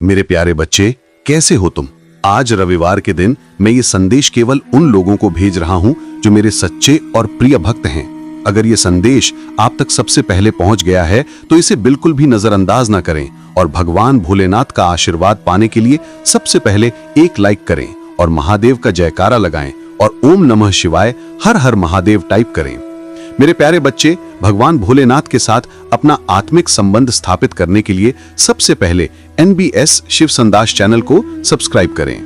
मेरे प्यारे बच्चे, कैसे हो तुम? आज रविवार के दिन मैं ये संदेश केवल उन लोगों को भेज रहा हूँ जो मेरे सच्चे और प्रिय भक्त हैं। अगर ये संदेश आप तक सबसे पहले पहुंच गया है तो इसे बिल्कुल भी नजरअंदाज ना करें और भगवान भोलेनाथ का आशीर्वाद पाने के लिए सबसे पहले एक लाइक करें और महादेव का जयकारा लगाएं और ओम नमः शिवाय हर हर महादेव टाइप करें। मेरे प्यारे बच्चे, भगवान भोलेनाथ के साथ अपना आत्मिक संबंध स्थापित करने के लिए सबसे पहले NBS शिव संदास चैनल को सब्सक्राइब करें।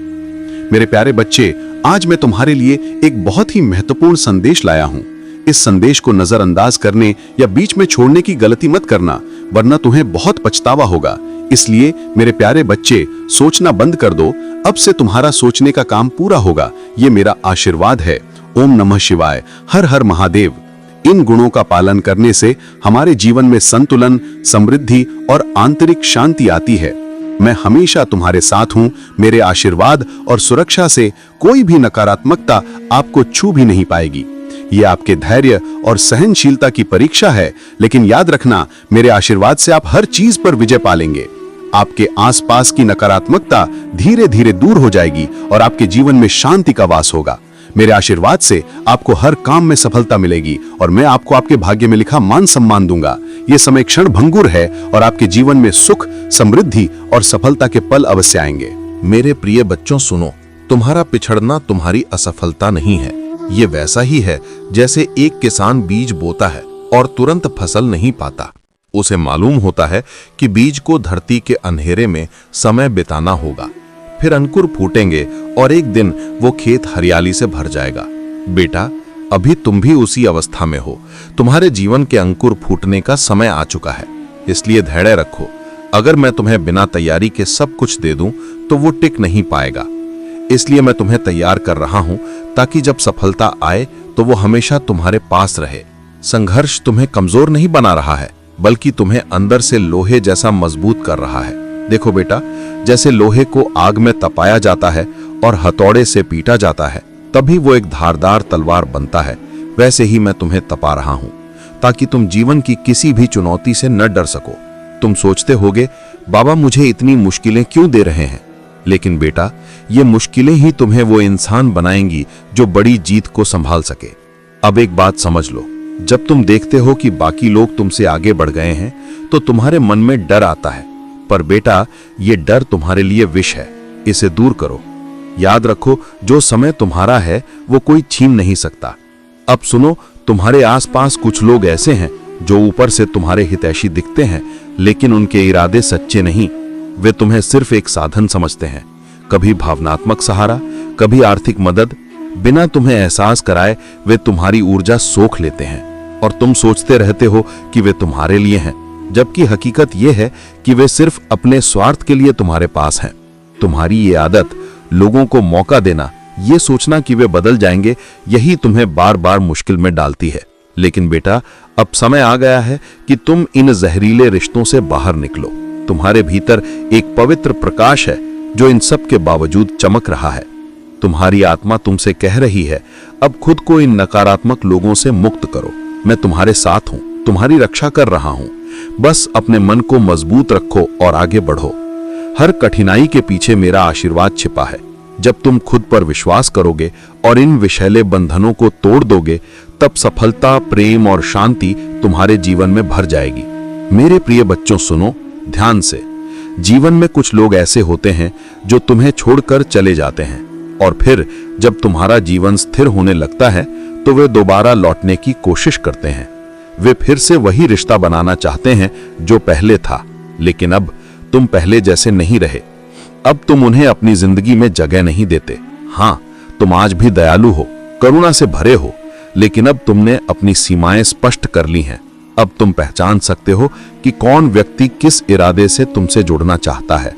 मेरे प्यारे बच्चे, आज मैं तुम्हारे लिए एक बहुत ही महत्वपूर्ण संदेश लाया हूं। इस संदेश को नजरअंदाज करने या बीच में छोड़ने की गलती मत करना, वरना तुम्हें बहुत पछतावा होगा। इसलिए मेरे प्यारे बच्चे, सोचना बंद कर दो। अब से तुम्हारा सोचने का काम पूरा होगा, ये मेरा आशीर्वाद है। ओम नमः शिवाय, हर हर महादेव। इन गुणों का पालन करने से हमारे जीवन में संतुलन, समृद्धि और आंतरिक शांति आती है। मैं हमेशा तुम्हारे साथ हूं। मेरे आशीर्वाद और सुरक्षा से कोई भी नकारात्मकता आपको छू भी नहीं पाएगी। ये आपके धैर्य और सहनशीलता की परीक्षा है, लेकिन याद रखना, मेरे आशीर्वाद से आप हर चीज पर विजय पालेंगे। आपके आसपास की नकारात्मकता धीरे धीरे दूर हो जाएगी और आपके जीवन में शांति का वास होगा। मेरे आशीर्वाद से आपको हर काम में सफलता मिलेगी और मैं आपको आपके भाग्य में लिखा मान सम्मान दूंगा। ये समय क्षण भंगुर है और आपके जीवन में सुख, समृद्धि और सफलता के पल अवश्य आएंगे। मेरे प्रिय बच्चों, सुनो, तुम्हारा पिछड़ना तुम्हारी असफलता नहीं है। ये वैसा ही है जैसे एक किसान बीज बोता है और तुरंत फसल नहीं पाता। उसे मालूम होता है कि बीज को धरती के अंधेरे में समय बिताना होगा, फिर अंकुर फूटेंगे और एक दिन वो खेत हरियाली से भर जाएगा। बेटा, अभी तुम भी उसी अवस्था में हो। तुम्हारे जीवन के अंकुर फूटने का समय आ चुका है, इसलिए धैर्य रखो। अगर मैं तुम्हें बिना तैयारी के सब कुछ दे दूं तो वो टिक नहीं पाएगा। इसलिए मैं तुम्हें तैयार कर रहा हूं ताकि जब सफलता आए तो वो हमेशा तुम्हारे पास रहे। संघर्ष तुम्हें कमजोर नहीं बना रहा है, बल्कि तुम्हें अंदर से लोहे जैसा मजबूत कर रहा है। देखो बेटा, जैसे लोहे को आग में तपाया जाता है और हथौड़े से पीटा जाता है, तभी वो एक धारदार तलवार बनता है, वैसे ही मैं तुम्हें तपा रहा हूं ताकि तुम जीवन की किसी भी चुनौती से न डर सको। तुम सोचते होगे, बाबा मुझे इतनी मुश्किलें क्यों दे रहे हैं? लेकिन बेटा, ये मुश्किलें ही तुम्हें वो इंसान बनाएंगी जो बड़ी जीत को संभाल सके। अब एक बात समझ लो, जब तुम देखते हो कि बाकी लोग तुमसे आगे बढ़ गए हैं तो तुम्हारे मन में डर आता है, पर बेटा, ये डर तुम्हारे लिए विष है। इसे दूर करो। याद रखो, जो समय तुम्हारा है वो कोई छीन नहीं सकता। अब सुनो, तुम्हारे आसपास कुछ लोग ऐसे हैं जो ऊपर से तुम्हारे हितैषी दिखते हैं, लेकिन उनके इरादे सच्चे नहीं। वे तुम्हें सिर्फ एक साधन समझते हैं, कभी भावनात्मक सहारा, कभी आर्थिक मदद। बिना तुम्हें एहसास कराए वे तुम्हारी ऊर्जा सोख लेते हैं और तुम सोचते रहते हो कि वे तुम्हारे लिए हैं, जबकि हकीकत यह है कि वे सिर्फ अपने स्वार्थ के लिए तुम्हारे पास हैं। तुम्हारी ये आदत, लोगों को मौका देना, ये सोचना कि वे बदल जाएंगे, यही तुम्हें बार बार मुश्किल में डालती है। लेकिन बेटा, अब समय आ गया है कि तुम इन जहरीले रिश्तों से बाहर निकलो। तुम्हारे भीतर एक पवित्र प्रकाश है जो इन सब के बावजूद चमक रहा है। तुम्हारी आत्मा तुमसे कह रही है, अब खुद को इन नकारात्मक लोगों से मुक्त करो। मैं तुम्हारे साथ हूं, तुम्हारी रक्षा कर रहा हूं। बस अपने मन को मजबूत रखो और आगे बढ़ो। हर कठिनाई के पीछे मेरा आशीर्वाद छिपा है। जब तुम खुद पर विश्वास करोगे और इन विषैले बंधनों को तोड़ दोगे, तब सफलता, प्रेम और शांति तुम्हारे जीवन में भर जाएगी। मेरे प्रिय बच्चों, सुनो ध्यान से। जीवन में कुछ लोग ऐसे होते हैं जो तुम्हें छोड़कर चले जाते हैं और फिर जब तुम्हारा जीवन स्थिर होने लगता है तो वे दोबारा लौटने की कोशिश करते हैं। वे फिर से वही रिश्ता बनाना चाहते हैं जो पहले था, लेकिन अब तुम पहले जैसे नहीं रहे। अब तुम उन्हें अपनी जिंदगी में जगह नहीं देते। हाँ, तुम आज भी दयालु हो, करुणा से भरे हो, लेकिन अब तुमने अपनी सीमाएं स्पष्ट कर ली हैं। अब तुम पहचान सकते हो कि कौन व्यक्ति किस इरादे से तुमसे जुड़ना चाहता है।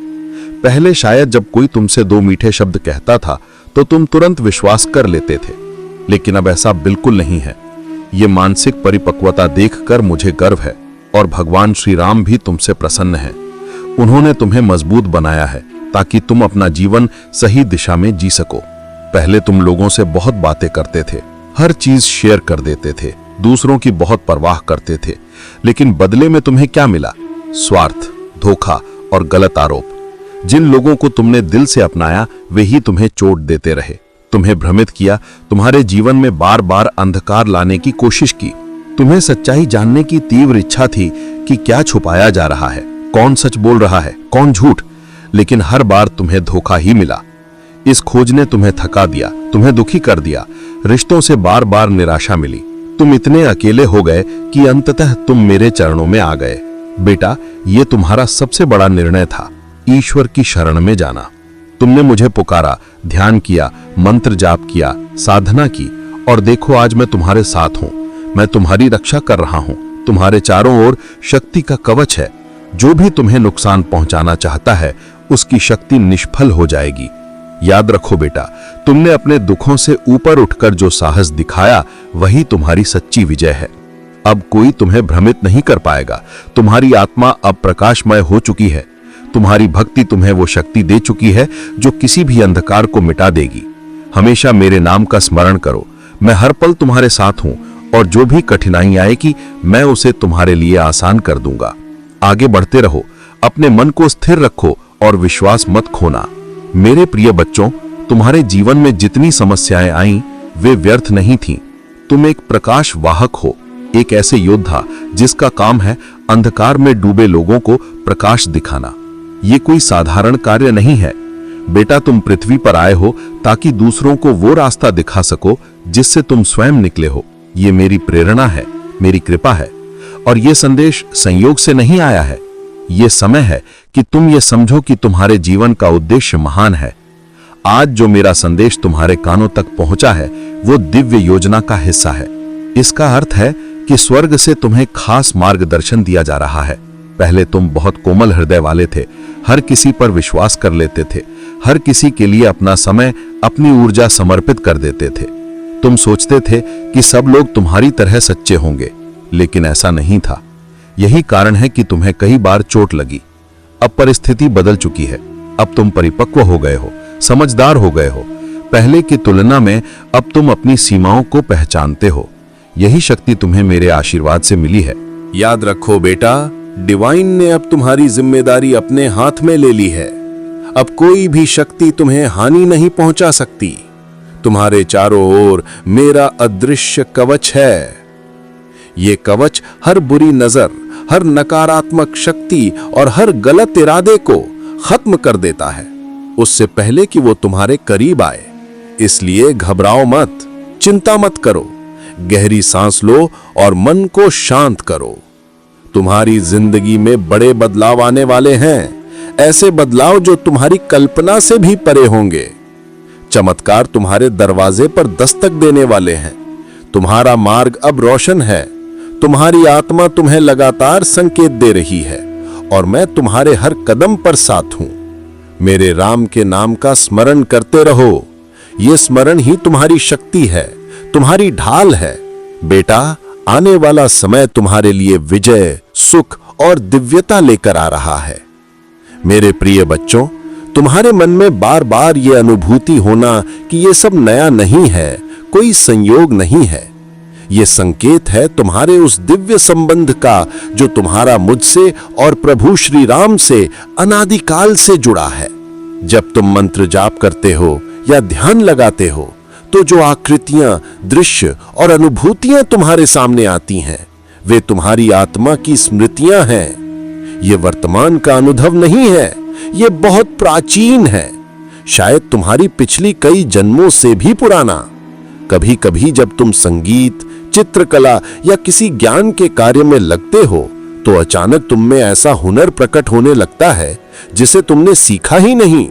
पहले शायद जब कोई तुमसे दो मीठे शब्द कहता था तो तुम तुरंत विश्वास कर लेते थे, लेकिन अब ऐसा बिल्कुल नहीं है। ये मानसिक परिपक्वता देखकर मुझे गर्व है और भगवान श्री राम भी तुमसे प्रसन्न हैं। उन्होंने तुम्हें मजबूत बनाया है ताकि तुम अपना जीवन सही दिशा में जी सको। पहले तुम लोगों से बहुत बातें करते थे, हर चीज शेयर कर देते थे, दूसरों की बहुत परवाह करते थे, लेकिन बदले में तुम्हें क्या मिला? स्वार्थ, धोखा और गलत आरोप। जिन लोगों को तुमने दिल से अपनाया वे ही तुम्हें चोट देते रहे, तुम्हें भ्रमित किया, तुम्हारे जीवन में बार बार अंधकार लाने की कोशिश की। तुम्हें सच्चाई जानने की तीव्र इच्छा थी कि क्या छुपाया जा रहा है, कौन सच बोल रहा है, कौन झूठ, लेकिन हर बार तुम्हें धोखा ही मिला। इस खोज ने तुम्हें थका दिया, तुम्हें दुखी कर दिया, रिश्तों से बार बार निराशा मिली। तुम इतने अकेले हो गए कि अंततः तुम मेरे चरणों में आ गए। बेटा, ये तुम्हारा सबसे बड़ा निर्णय था, ईश्वर की शरण में जाना। तुमने मुझे पुकारा, ध्यान किया, मंत्र जाप किया, साधना की, और देखो आज मैं तुम्हारे साथ हूं। मैं तुम्हारी रक्षा कर रहा हूं। तुम्हारे चारों ओर शक्ति का कवच है। जो भी तुम्हें नुकसान पहुंचाना चाहता है उसकी शक्ति निष्फल हो जाएगी। याद रखो बेटा, तुमने अपने दुखों से ऊपर उठकर जो साहस दिखाया वही तुम्हारी सच्ची विजय है। अब कोई तुम्हें भ्रमित नहीं कर पाएगा। तुम्हारी आत्मा अब प्रकाशमय हो चुकी है। तुम्हारी भक्ति तुम्हें वो शक्ति दे चुकी है जो किसी भी अंधकार को मिटा देगी। हमेशा मेरे नाम का स्मरण करो। मैं हर पल तुम्हारे साथ हूं और जो भी कठिनाई आएगी मैं उसे तुम्हारे लिए आसान कर दूंगा। आगे बढ़ते रहो, अपने मन को स्थिर रखो और विश्वास मत खोना। मेरे प्रिय बच्चों, तुम्हारे जीवन में जितनी समस्याएं आईं वे व्यर्थ नहीं थीं। तुम एक प्रकाश वाहक हो, एक ऐसे योद्धा जिसका काम है अंधकार में डूबे लोगों को प्रकाश दिखाना। ये कोई साधारण कार्य नहीं है। बेटा, तुम पृथ्वी पर आए हो ताकि दूसरों को वो रास्ता दिखा सको जिससे तुम स्वयं निकले हो। ये मेरी प्रेरणा है, मेरी कृपा है, और ये संदेश संयोग से नहीं आया है। ये समय है कि तुम ये समझो कि तुम्हारे जीवन का उद्देश्य महान है। आज जो मेरा संदेश तुम्हारे कानों तक पहुंचा है वो दिव्य योजना का हिस्सा है। इसका अर्थ है कि स्वर्ग से तुम्हें खास मार्गदर्शन दिया जा रहा है। पहले तुम बहुत कोमल हृदय वाले थे, हर किसी पर विश्वास कर लेते थे, हर किसी के लिए अपना समय, अपनी ऊर्जा समर्पित कर देते थे। तुम सोचते थे कि सब लोग तुम्हारी तरह सच्चे होंगे, लेकिन ऐसा नहीं था। यही कारण है कि तुम्हें कई बार चोट लगी। अब परिस्थिति बदल चुकी है। अब तुम परिपक्व हो गए हो, समझदार हो गए हो। पहले की तुलना में अब तुम अपनी सीमाओं को पहचानते हो। यही शक्ति तुम्हें मेरे आशीर्वाद से मिली है। याद रखो बेटा, डिवाइन ने अब तुम्हारी जिम्मेदारी अपने हाथ में ले ली है। अब कोई भी शक्ति तुम्हें हानि नहीं पहुंचा सकती। तुम्हारे चारों ओर मेरा अदृश्य कवच है। ये कवच हर बुरी नजर, हर नकारात्मक शक्ति और हर गलत इरादे को खत्म कर देता है उससे पहले कि वो तुम्हारे करीब आए। इसलिए घबराओ मत, चिंता मत करो। गहरी सांस लो और मन को शांत करो। तुम्हारी जिंदगी में बड़े बदलाव आने वाले हैं, ऐसे बदलाव जो तुम्हारी कल्पना से भी परे होंगे। चमत्कार तुम्हारे दरवाजे पर दस्तक देने वाले हैं। तुम्हारा मार्ग अब रोशन है। तुम्हारी आत्मा तुम्हें लगातार संकेत दे रही है और मैं तुम्हारे हर कदम पर साथ हूं। मेरे राम के नाम का स्मरण करते रहो। यह स्मरण ही तुम्हारी शक्ति है, तुम्हारी ढाल है। बेटा, आने वाला समय तुम्हारे लिए विजय, सुख और दिव्यता लेकर आ रहा है। मेरे प्रिय बच्चों, तुम्हारे मन में बार बार यह अनुभूति होना कि यह सब नया नहीं है, कोई संयोग नहीं है। यह संकेत है तुम्हारे उस दिव्य संबंध का जो तुम्हारा मुझसे और प्रभु श्री राम से अनादिकाल से जुड़ा है। जब तुम मंत्र जाप करते हो या ध्यान लगाते हो तो जो आकृतियां, दृश्य और अनुभूतियां तुम्हारे सामने आती हैं वे तुम्हारी आत्मा की स्मृतियां हैं। ये वर्तमान का अनुभव नहीं है, ये बहुत प्राचीन है, शायद तुम्हारी पिछली कई जन्मों से भी पुराना। कभी कभी जब तुम संगीत, चित्रकला या किसी ज्ञान के कार्य में लगते हो तो अचानक तुम में ऐसा हुनर प्रकट होने लगता है जिसे तुमने सीखा ही नहीं।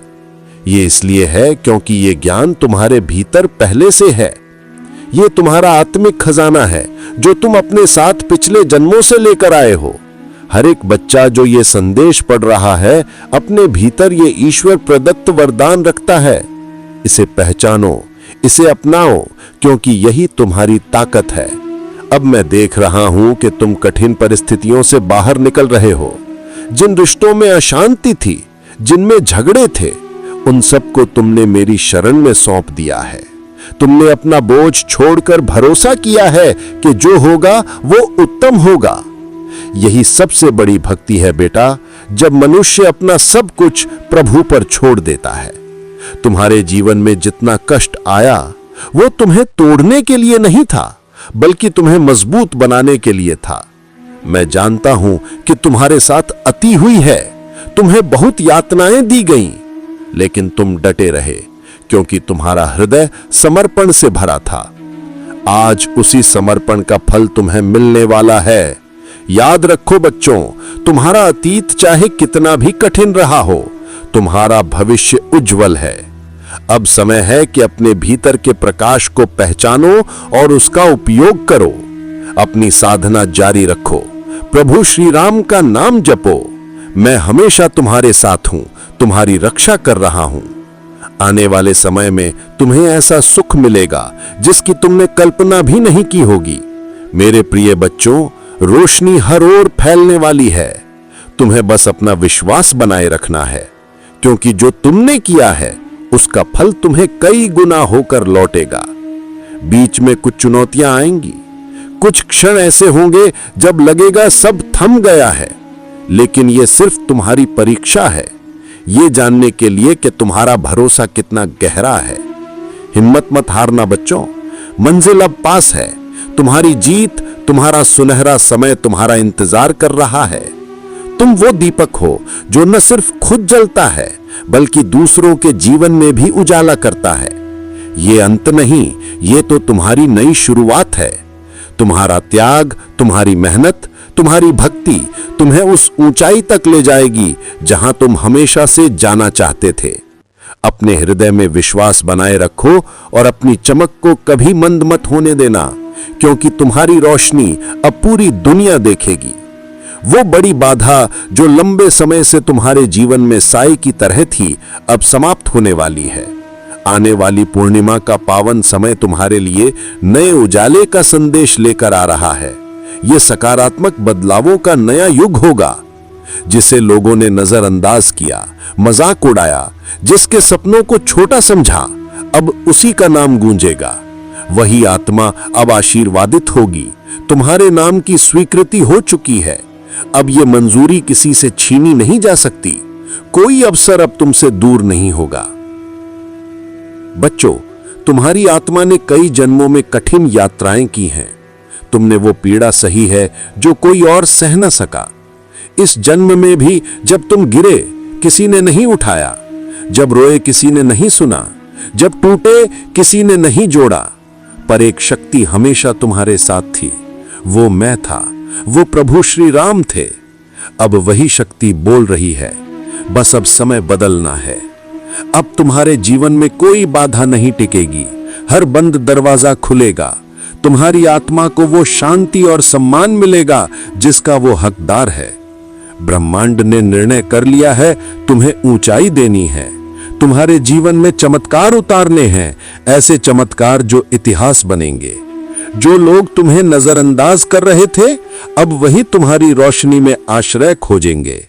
ये इसलिए है क्योंकि ये ज्ञान तुम्हारे भीतर पहले से है। ये तुम्हारा आत्मिक खजाना है जो तुम अपने साथ पिछले जन्मों से लेकर आए हो। हर एक बच्चा जो ये संदेश पढ़ रहा है अपने भीतर ये ईश्वर प्रदत्त वरदान रखता है। इसे पहचानो, इसे अपनाओ, क्योंकि यही तुम्हारी ताकत है। अब मैं देख रहा हूं कि तुम कठिन परिस्थितियों से बाहर निकल रहे हो। जिन रिश्तों में अशांति थी, जिनमें झगड़े थे, उन सबको तुमने मेरी शरण में सौंप दिया है। तुमने अपना बोझ छोड़कर भरोसा किया है कि जो होगा वो उत्तम होगा। यही सबसे बड़ी भक्ति है बेटा, जब मनुष्य अपना सब कुछ प्रभु पर छोड़ देता है। तुम्हारे जीवन में जितना कष्ट आया वो तुम्हें तोड़ने के लिए नहीं था, बल्कि तुम्हें मजबूत बनाने के लिए था। मैं जानता हूं कि तुम्हारे साथ अति हुई है, तुम्हें बहुत यातनाएं दी गईं, लेकिन तुम डटे रहे क्योंकि तुम्हारा हृदय समर्पण से भरा था। आज उसी समर्पण का फल तुम्हें मिलने वाला है। याद रखो बच्चों, तुम्हारा अतीत चाहे कितना भी कठिन रहा हो, तुम्हारा भविष्य उज्जवल है। अब समय है कि अपने भीतर के प्रकाश को पहचानो और उसका उपयोग करो। अपनी साधना जारी रखो, प्रभु श्री राम का नाम जपो। मैं हमेशा तुम्हारे साथ हूं, तुम्हारी रक्षा कर रहा हूं। आने वाले समय में तुम्हें ऐसा सुख मिलेगा जिसकी तुमने कल्पना भी नहीं की होगी। मेरे प्रिय बच्चों, रोशनी हर ओर फैलने वाली है। तुम्हें बस अपना विश्वास बनाए रखना है, क्योंकि जो तुमने किया है उसका फल तुम्हें कई गुना होकर लौटेगा। बीच में कुछ चुनौतियां आएंगी, कुछ क्षण ऐसे होंगे जब लगेगा सब थम गया है, लेकिन यह सिर्फ तुम्हारी परीक्षा है, ये जानने के लिए कि तुम्हारा भरोसा कितना गहरा है। हिम्मत मत हारना बच्चों, मंजिल अब पास है। तुम्हारी जीत, तुम्हारा सुनहरा समय तुम्हारा इंतजार कर रहा है। तुम वो दीपक हो जो न सिर्फ खुद जलता है, बल्कि दूसरों के जीवन में भी उजाला करता है। ये अंत नहीं, ये तो तुम्हारी नई शुरुआत है। तुम्हारा त्याग, तुम्हारी मेहनत, तुम्हारी भक्ति तुम्हें उस ऊंचाई तक ले जाएगी जहां तुम हमेशा से जाना चाहते थे। अपने हृदय में विश्वास बनाए रखो और अपनी चमक को कभी मंद मत होने देना, क्योंकि तुम्हारी रोशनी अब पूरी दुनिया देखेगी। वो बड़ी बाधा जो लंबे समय से तुम्हारे जीवन में साए की तरह थी, अब समाप्त होने वाली है। आने वाली पूर्णिमा का पावन समय तुम्हारे लिए नए उजाले का संदेश लेकर आ रहा है। यह सकारात्मक बदलावों का नया युग होगा, जिसे लोगों ने नजरअंदाज किया, मजाक उड़ाया, जिसके सपनों को छोटा समझा, अब उसी का नाम गूंजेगा। वही आत्मा अब आशीर्वादित होगी। तुम्हारे नाम की स्वीकृति हो चुकी है। अब यह मंजूरी किसी से छीनी नहीं जा सकती। कोई अवसर अब तुमसे दूर नहीं होगा। बच्चों, तुम्हारी आत्मा ने कई जन्मों में कठिन यात्राएं की हैं। तुमने वो पीड़ा सही है जो कोई और सह न सका। इस जन्म में भी जब तुम गिरे, किसी ने नहीं उठाया, जब रोए किसी ने नहीं सुना, जब टूटे किसी ने नहीं जोड़ा, पर एक शक्ति हमेशा तुम्हारे साथ थी। वो मैं था, वो प्रभु श्री राम थे। अब वही शक्ति बोल रही है, बस अब समय बदलना है। अब तुम्हारे जीवन में कोई बाधा नहीं टिकेगी, हर बंद दरवाजा खुलेगा। तुम्हारी आत्मा को वो शांति और सम्मान मिलेगा जिसका वो हकदार है। ब्रह्मांड ने निर्णय कर लिया है, तुम्हें ऊंचाई देनी है। तुम्हारे जीवन में चमत्कार उतारने हैं, ऐसे चमत्कार जो इतिहास बनेंगे। जो लोग तुम्हें नजरअंदाज कर रहे थे, अब वही तुम्हारी रोशनी में आश्रय खोजेंगे।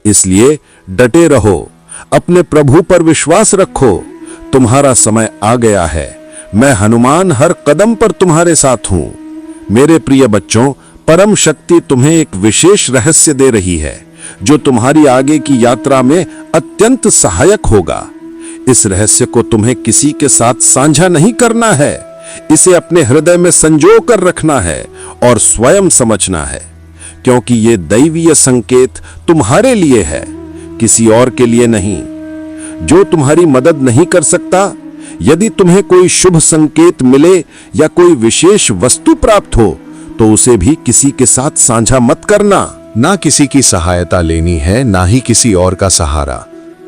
इसलिए डटे रहो, अपने प्रभु पर विश्वास रखो। तुम्हारा समय आ गया है। मैं हनुमान हर कदम पर तुम्हारे साथ हूं। मेरे प्रिय बच्चों, परम शक्ति तुम्हें एक विशेष रहस्य दे रही है जो तुम्हारी आगे की यात्रा में अत्यंत सहायक होगा। इस रहस्य को तुम्हें किसी के साथ साझा नहीं करना है, इसे अपने हृदय में संजो कर रखना है और स्वयं समझना है, क्योंकि यह दैवीय संकेत तुम्हारे लिए है, किसी और के लिए नहीं। जो तुम्हारी मदद नहीं कर सकता, यदि तुम्हें कोई शुभ संकेत मिले या कोई विशेष वस्तु प्राप्त हो, तो उसे भी किसी के साथ साझा मत करना। ना किसी की सहायता लेनी है, ना ही किसी और का सहारा।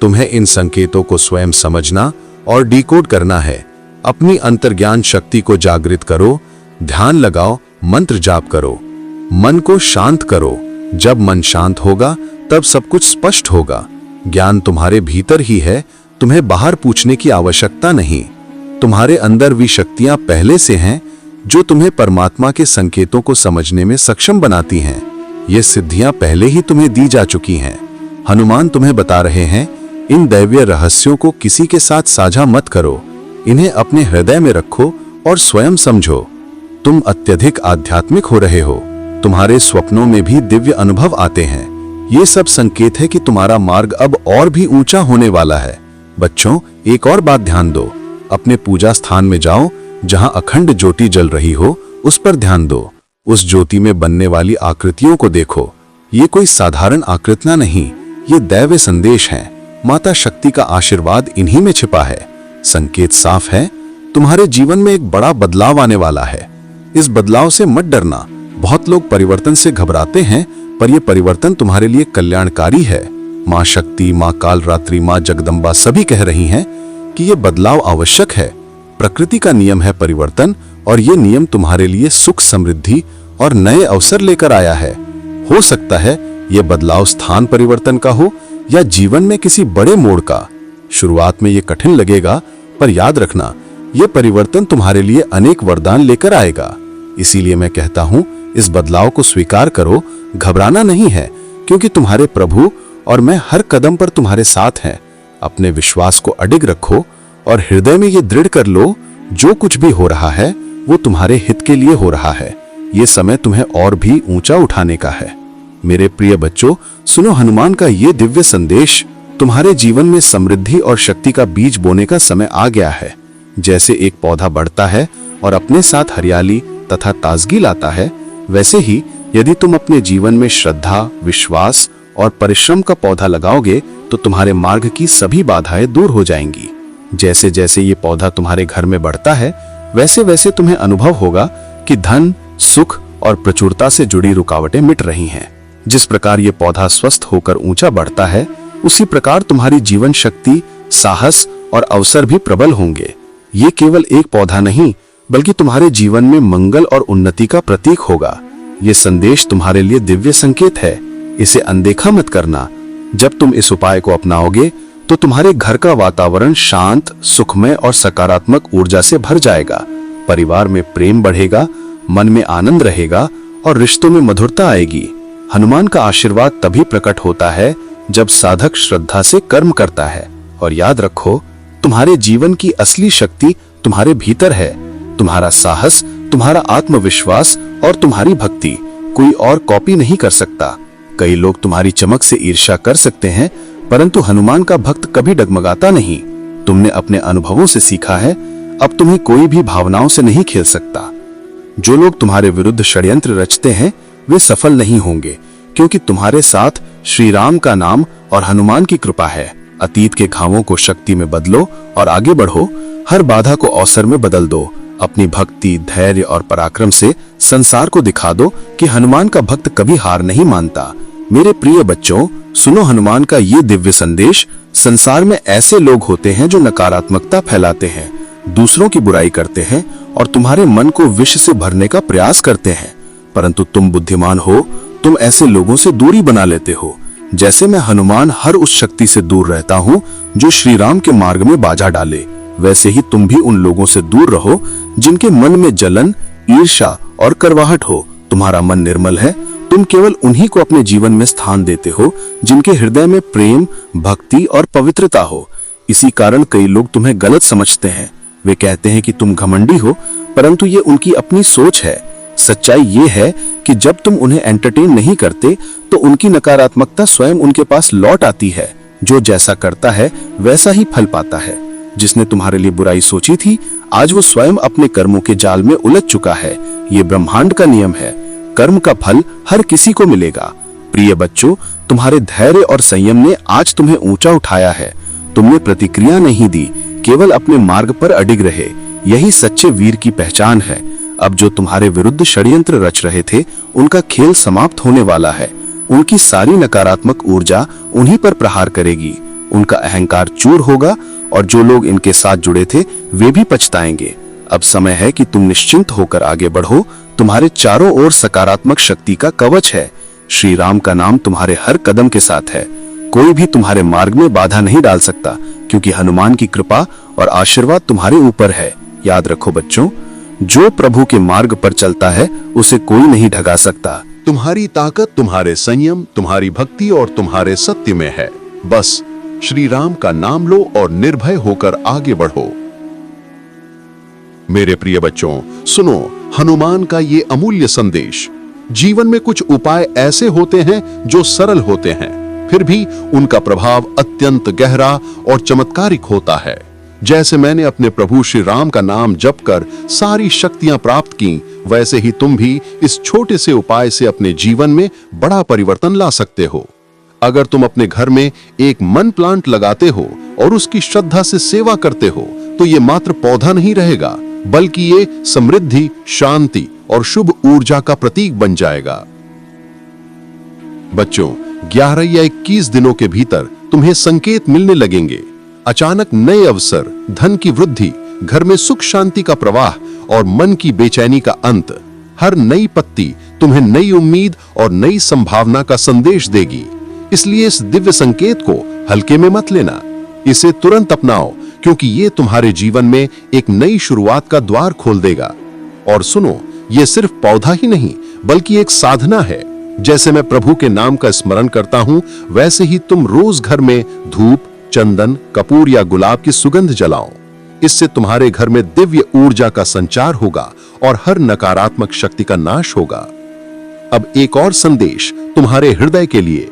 तुम्हें इन संकेतों को स्वयं समझना और डिकोड करना है। अपनी अंतर्ज्ञान शक्ति को जागृत करो, ध्यान लगाओ, मंत्र जाप करो, मन को शांत करो। जब मन शांत होगा तब सब कुछ स्पष्ट होगा। ज्ञान तुम्हारे भीतर ही है, तुम्हें बाहर पूछने की आवश्यकता नहीं। तुम्हारे अंदर भी शक्तियां पहले से हैं जो तुम्हें परमात्मा के संकेतों को समझने में सक्षम बनाती हैं। ये सिद्धियां पहले ही तुम्हें दी जा चुकी हैं। हनुमान तुम्हें बता रहे हैं, इन दैवीय रहस्यों को किसी के साथ साझा मत करो, इन्हें अपने हृदय में रखो और स्वयं समझो। तुम अत्यधिक आध्यात्मिक हो रहे हो, तुम्हारे स्वप्नों में भी दिव्य अनुभव आते हैं। ये सब संकेत है कि तुम्हारा मार्ग अब और भी ऊंचा होने वाला है। बच्चों, एक और बात ध्यान दो। अपने पूजा स्थान में जाओ, जहां अखंड ज्योति जल रही हो, उस पर ध्यान दो। उस ज्योति में बनने वाली आकृतियों को देखो। ये कोई साधारण आकृतियां नहीं, ये दैव संदेश हैं। माता शक्ति का आशीर्वाद इन्हीं में छिपा है। संकेत साफ है, तुम्हारे जीवन में एक बड़ा बदलाव आने वाला है। इस बदलाव से मत डरना। बहुत लोग परिवर्तन से घबराते हैं, पर यह परिवर्तन तुम्हारे लिए कल्याणकारी है। मां शक्ति, मां कालरात्रि, मां जगदम्बा सभी कह रही हैं कि यह बदलाव आवश्यक है। प्रकृति का नियम है परिवर्तन, और यह नियम तुम्हारे लिए सुख, समृद्धि और नए अवसर लेकर आया है। हो सकता है यह बदलाव स्थान परिवर्तन का हो या जीवन में किसी बड़े मोड़ का। शुरुआत में यह कठिन लगेगा, पर याद रखना, यह परिवर्तन तुम्हारे लिए अनेक वरदान लेकर आएगा। इसीलिए मैं कहता हूं, इस बदलाव को स्वीकार करो। घबराना नहीं है, क्योंकि तुम्हारे प्रभु और मैं हर कदम पर तुम्हारे साथ हैं। अपने विश्वास को अडिग रखो और हृदय में यह दृढ़ कर लो, जो कुछ भी हो रहा है वो तुम्हारे हित के लिए हो रहा है। ये समय तुम्हें और भी ऊंचा उठाने का है। मेरे प्रिय बच्चों, सुनो हनुमान का ये दिव्य संदेश। तुम्हारे जीवन में समृद्धि और शक्ति का बीज बोने का समय आ गया है। जैसे एक पौधा बढ़ता है और अपने साथ हरियाली तथा ताजगी लाता है, वैसे ही यदि तुम अपने जीवन में श्रद्धा, विश्वास और परिश्रम का पौधा लगाओगे तो तुम्हारे मार्ग की सभी बाधाएं दूर हो जाएंगी। जैसे जैसे ये पौधा तुम्हारे घर में बढ़ता है, वैसे वैसे तुम्हें अनुभव होगा कि धन, सुख और प्रचुरता से जुड़ी रुकावटें मिट रही हैं। जिस प्रकार ये पौधा स्वस्थ होकर ऊंचा बढ़ता है, उसी प्रकार तुम्हारी जीवन शक्ति, साहस और अवसर भी प्रबल होंगे। ये केवल एक पौधा नहीं, बल्कि तुम्हारे जीवन में मंगल और उन्नति का प्रतीक होगा। ये संदेश तुम्हारे लिए दिव्य संकेत है, इसे अनदेखा मत करना। जब तुम इस उपाय को अपनाओगे तो तुम्हारे घर का वातावरण शांत, सुखमय और सकारात्मक ऊर्जा से भर जाएगा। परिवार में प्रेम बढ़ेगा, मन में आनंद रहेगा और रिश्तों में मधुरता आएगी। हनुमान का आशीर्वाद तभी प्रकट होता है जब साधक श्रद्धा से कर्म करता है। और याद रखो, तुम्हारे जीवन की असली शक्ति तुम्हारे भीतर है। तुम्हारा साहस, तुम्हारा आत्मविश्वास और तुम्हारी भक्ति कोई और कॉपी नहीं कर सकता। कई लोग तुम्हारी चमक से ईर्ष्या कर सकते हैं, परंतु हनुमान का भक्त कभी डगमगाता नहीं। तुमने अपने अनुभवों से सीखा है, अब तुम्हें कोई भी भावनाओं से नहीं खेल सकता। जो लोग तुम्हारे विरुद्ध षड्यंत्र रचते हैं, वे सफल नहीं होंगे, क्योंकि तुम्हारे साथ श्री राम का नाम और हनुमान की कृपा है। अतीत के घावों को शक्ति में बदलो और आगे बढ़ो। हर बाधा को अवसर में बदल दो। अपनी भक्ति, धैर्य और पराक्रम से संसार को दिखा दो कि हनुमान का भक्त कभी हार नहीं मानता। मेरे प्रिय बच्चों, सुनो हनुमान का ये दिव्य संदेश। संसार में ऐसे लोग होते हैं जो नकारात्मकता फैलाते हैं, दूसरों की बुराई करते हैं और तुम्हारे मन को विष से भरने का प्रयास करते हैं, परंतु तुम बुद्धिमान हो, तुम ऐसे लोगों से दूरी बना लेते हो। जैसे मैं हनुमान हर उस शक्ति से दूर रहता हूँ जो श्री राम के मार्ग में बाधा डाले, वैसे ही तुम भी उन लोगों से दूर रहो जिनके मन में जलन, ईर्ष्या और करवाहट हो। तुम्हारा मन निर्मल है, तुम केवल उन्हीं को अपने जीवन में स्थान देते हो जिनके हृदय में प्रेम, भक्ति और पवित्रता हो। इसी कारण कई लोग तुम्हें गलत समझते हैं। वे कहते हैं कि तुम घमंडी हो, परंतु ये उनकी अपनी सोच है। सच्चाई ये है कि जब तुम उन्हें एंटरटेन नहीं करते तो उनकी नकारात्मकता स्वयं उनके पास लौट आती है। जो जैसा करता है वैसा ही फल पाता है। जिसने तुम्हारे लिए बुराई सोची थी, आज वो स्वयं अपने कर्मों के जाल में उलझ चुका है। ये ब्रह्मांड का नियम है, कर्म का फल हर किसी को मिलेगा। प्रिय बच्चों, तुम्हारे धैर्य और संयम ने आज तुम्हें ऊंचा उठाया है। तुमने प्रतिक्रिया नहीं दी, केवल अपने मार्ग पर अडिग रहे। यही सच्चे वीर की पहचान है। अब जो तुम्हारे विरुद्ध षड्यंत्र रच रहे थे, उनका खेल समाप्त होने वाला है। उनकी सारी नकारात्मक ऊर्जा उन्हीं पर प्रहार करेगी। उनका अहंकार चूर होगा और जो लोग इनके साथ जुड़े थे वे भी पछताएंगे। अब समय है कि तुम निश्चिंत होकर आगे बढ़ो। तुम्हारे चारों ओर सकारात्मक शक्ति का कवच है। श्री राम का नाम तुम्हारे हर कदम के साथ है। कोई भी तुम्हारे मार्ग में बाधा नहीं डाल सकता, क्योंकि हनुमान की कृपा और आशीर्वाद तुम्हारे ऊपर है। याद रखो बच्चों, जो प्रभु के मार्ग पर चलता है उसे कोई नहीं ढका सकता। तुम्हारी ताकत तुम्हारे संयम, तुम्हारी भक्ति और तुम्हारे सत्य में है। बस श्री राम का नाम लो और निर्भय होकर आगे बढ़ो। मेरे प्रिय बच्चों, सुनो हनुमान का ये अमूल्य संदेश। जीवन में कुछ उपाय ऐसे होते हैं जो सरल होते हैं, फिर भी उनका प्रभाव अत्यंत गहरा और चमत्कारिक होता है। जैसे मैंने अपने प्रभु श्री राम का नाम जप कर सारी शक्तियां प्राप्त की, वैसे ही तुम भी इस छोटे से उपाय से अपने जीवन में बड़ा परिवर्तन ला सकते हो। अगर तुम अपने घर में एक मन प्लांट लगाते हो और उसकी श्रद्धा से सेवा करते हो, तो ये मात्र पौधा नहीं रहेगा, बल्कि ये समृद्धि, शांति और शुभ ऊर्जा का प्रतीक बन जाएगा। बच्चों, 11 या 21 दिनों के भीतर तुम्हें संकेत मिलने लगेंगे। अचानक नए अवसर, धन की वृद्धि, घर में सुख शांति का प्रवाह और मन की बेचैनी का अंत। हर नई पत्ती तुम्हें नई उम्मीद और नई संभावना का संदेश देगी। इसलिए इस दिव्य संकेत को हल्के में मत लेना, इसे तुरंत अपनाओ, क्योंकि ये तुम्हारे जीवन में एक नई शुरुआत का द्वार खोल देगा। और सुनो, ये सिर्फ पौधा ही नहीं, बल्कि एक साधना है। जैसे मैं प्रभु के नाम का स्मरण करता हूं, वैसे ही तुम रोज घर में धूप, चंदन, कपूर या गुलाब की सुगंध जलाओ। इससे तुम्हारे घर में दिव्य ऊर्जा का संचार होगा और हर नकारात्मक शक्ति का नाश होगा। अब एक और संदेश तुम्हारे हृदय के लिए।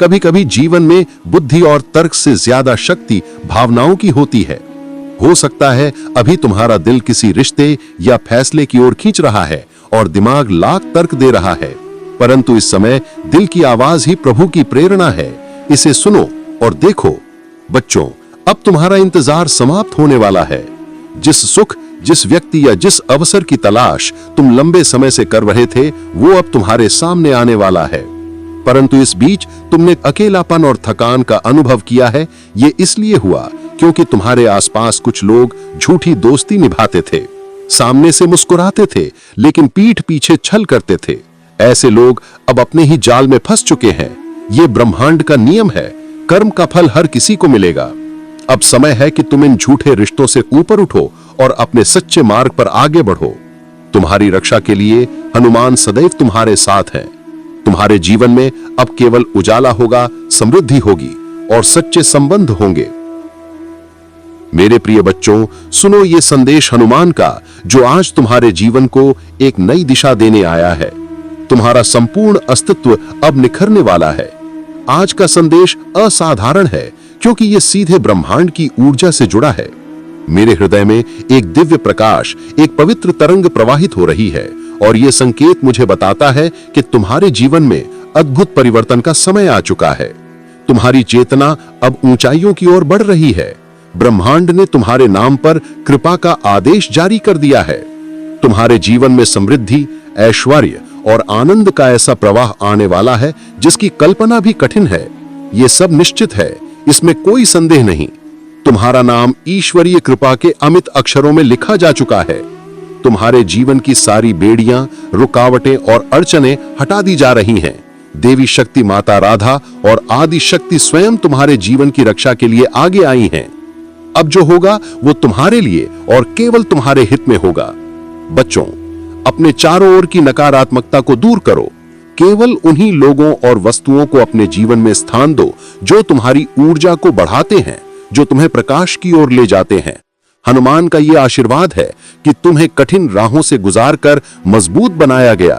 कभी कभी जीवन में बुद्धि और तर्क से ज्यादा शक्ति भावनाओं की होती है। हो सकता है अभी तुम्हारा दिल किसी रिश्ते या फैसले की ओर खींच रहा है और दिमाग लाख तर्क दे रहा है, परंतु इस समय दिल की आवाज ही प्रभु की प्रेरणा है। इसे सुनो और देखो। बच्चों, अब तुम्हारा इंतजार समाप्त होने वाला है। जिस सुख, जिस व्यक्ति या जिस अवसर की तलाश तुम लंबे समय से कर रहे थे, वो अब तुम्हारे सामने आने वाला है। परंतु इस बीच तुमने अकेलापन और थकान का अनुभव किया है। ये इसलिए हुआ क्योंकि तुम्हारे आसपास कुछ लोग झूठी दोस्ती निभाते थे, सामने से मुस्कुराते थे, लेकिन पीठ पीछे छल करते थे। ऐसे लोग अब अपने ही जाल में फंस चुके हैं। ये ब्रह्मांड का नियम है, कर्म का फल हर किसी को मिलेगा। अब समय है कि तुम इन झूठे रिश्तों से ऊपर उठो और अपने सच्चे मार्ग पर आगे बढ़ो। तुम्हारी रक्षा के लिए हनुमान सदैव तुम्हारे साथ है। तुम्हारे जीवन में अब केवल उजाला होगा, समृद्धि होगी और सच्चे संबंध होंगे। मेरे प्रिय बच्चों, सुनो ये संदेश हनुमान का, जो आज तुम्हारे जीवन को एक नई दिशा देने आया है। तुम्हारा संपूर्ण अस्तित्व अब निखरने वाला है। आज का संदेश असाधारण है, क्योंकि यह सीधे ब्रह्मांड की ऊर्जा से जुड़ा है। मेरे हृदय में एक दिव्य प्रकाश, एक पवित्र तरंग प्रवाहित हो रही है, और यह संकेत मुझे बताता है कि तुम्हारे जीवन में अद्भुत परिवर्तन का समय आ चुका है। तुम्हारी चेतना अब ऊंचाइयों की ओर बढ़ रही है। ब्रह्मांड ने तुम्हारे नाम पर कृपा का आदेश जारी कर दिया है। तुम्हारे जीवन में समृद्धि, ऐश्वर्य और आनंद का ऐसा प्रवाह आने वाला है जिसकी कल्पना भी कठिन है। यह सब निश्चित है, इसमें कोई संदेह नहीं। तुम्हारा नाम ईश्वरीय कृपा के अमित अक्षरों में लिखा जा चुका है। तुम्हारे जीवन की सारी बेड़ियां, रुकावटें और अड़चनें हटा दी जा रही हैं। देवी शक्ति माता राधा और आदि शक्ति स्वयं तुम्हारे जीवन की रक्षा के लिए आगे आई हैं। अब जो होगा वो तुम्हारे लिए और केवल तुम्हारे हित में होगा। बच्चों, अपने चारों ओर की नकारात्मकता को दूर करो। केवल उन्हीं लोगों और वस्तुओं को अपने जीवन में स्थान दो जो तुम्हारी ऊर्जा को बढ़ाते हैं, जो तुम्हें प्रकाश की ओर ले जाते हैं। हनुमान का यह आशीर्वाद है कि तुम्हें कठिन राहों से गुजारकर मजबूत बनाया गया।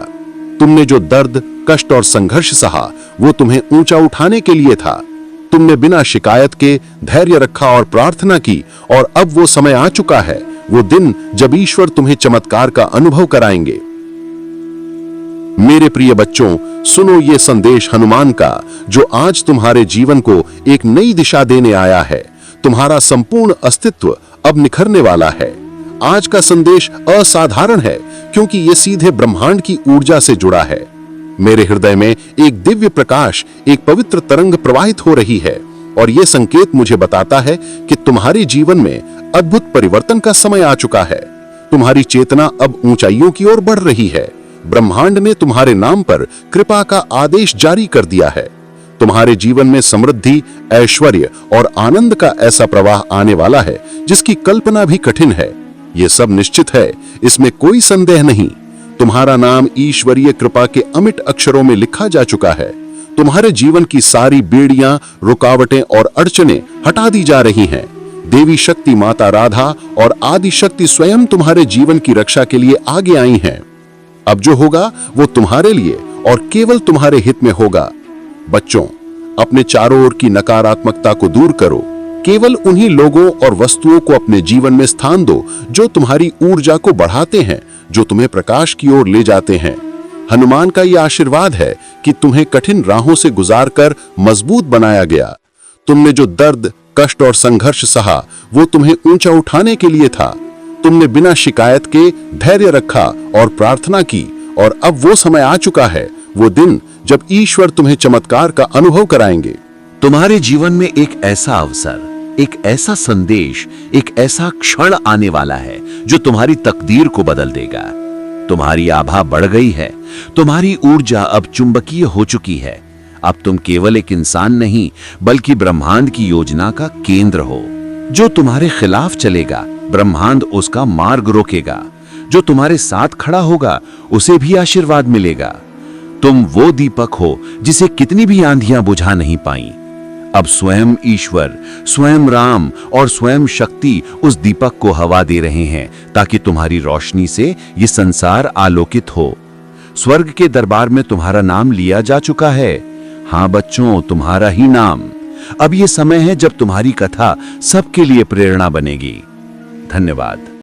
तुमने जो दर्द, कष्ट और संघर्ष सहा, वो तुम्हें ऊंचा उठाने के लिए था। तुमने बिना शिकायत के धैर्य रखा और प्रार्थना की, और अब वो समय आ चुका है, वो दिन जब ईश्वर तुम्हें चमत्कार का अनुभव कराएंगे। मेरे प्रिय बच्चों, सुनो ये संदेश हनुमान का, जो आज तुम्हारे जीवन को एक नई दिशा देने आया है। तुम्हारा संपूर्ण अस्तित्व अब निखरने वाला है। आज का संदेश असाधारण है, क्योंकि यह सीधे ब्रह्मांड की ऊर्जा से जुड़ा है। मेरे हृदय में एक दिव्य प्रकाश, एक पवित्र तरंग प्रवाहित हो रही है, और यह संकेत मुझे बताता है कि तुम्हारे जीवन में अद्भुत परिवर्तन का समय आ चुका है। तुम्हारी चेतना अब ऊंचाइयों की ओर बढ़ रही है। ब्रह्मांड ने तुम्हारे नाम पर कृपा का आदेश जारी कर दिया है। तुम्हारे जीवन में समृद्धि, ऐश्वर्य और आनंद का ऐसा प्रवाह आने वाला है जिसकी कल्पना भी कठिन है। यह सब निश्चित है, इसमें कोई संदेह नहीं। तुम्हारा नाम ईश्वरीय कृपा के अमिट अक्षरों में लिखा जा चुका है। तुम्हारे जीवन की सारी बेड़ियां, रुकावटें और अड़चनें हटा दी जा रही हैं। देवी शक्ति माता राधा और आदि शक्ति स्वयं तुम्हारे जीवन की रक्षा के लिए आगे आई हैं। अब जो होगा वो तुम्हारे लिए और केवल तुम्हारे हित में होगा। बच्चों, अपने चारों ओर की नकारात्मकता को दूर करो। केवल उन्हीं लोगों और वस्तुओं को अपने जीवन में स्थान दो जो तुम्हारी ऊर्जा को बढ़ाते हैं, जो तुम्हें प्रकाश की ओर ले जाते हैं। हनुमान का यह आशीर्वाद है कि तुम्हें कठिन राहों से गुजारकर मजबूत बनाया गया। तुमने जो दर्द, कष्ट और संघर्ष सहा, वो तुम्हें ऊंचा उठाने के लिए था। तुमने बिना शिकायत के धैर्य रखा और प्रार्थना की, और अब वो समय आ चुका है, वो दिन जब ईश्वर तुम्हें चमत्कार का अनुभव कराएंगे। तुम्हारे जीवन में एक ऐसा अवसर, एक ऐसा संदेश, एक ऐसा क्षण आने वाला है जो तुम्हारी तकदीर को बदल देगा। तुम्हारी आभा बढ़ गई है, तुम्हारी ऊर्जा अब चुंबकीय हो चुकी है। अब तुम केवल एक इंसान नहीं, बल्कि ब्रह्मांड की योजना का केंद्र हो। जो तुम्हारे खिलाफ चलेगा, ब्रह्मांड उसका मार्ग रोकेगा। जो तुम्हारे साथ खड़ा होगा, उसे भी आशीर्वाद मिलेगा। तुम वो दीपक हो जिसे कितनी भी आंधियां बुझा नहीं पाई। अब स्वयं ईश्वर, स्वयं राम और स्वयं शक्ति उस दीपक को हवा दे रहे हैं, ताकि तुम्हारी रोशनी से ये संसार आलोकित हो। स्वर्ग के दरबार में तुम्हारा नाम लिया जा चुका है। हाँ बच्चों, तुम्हारा ही नाम। अब ये समय है जब तुम्हारी कथा सबके लिए प्रेरणा बनेगी। धन्यवाद।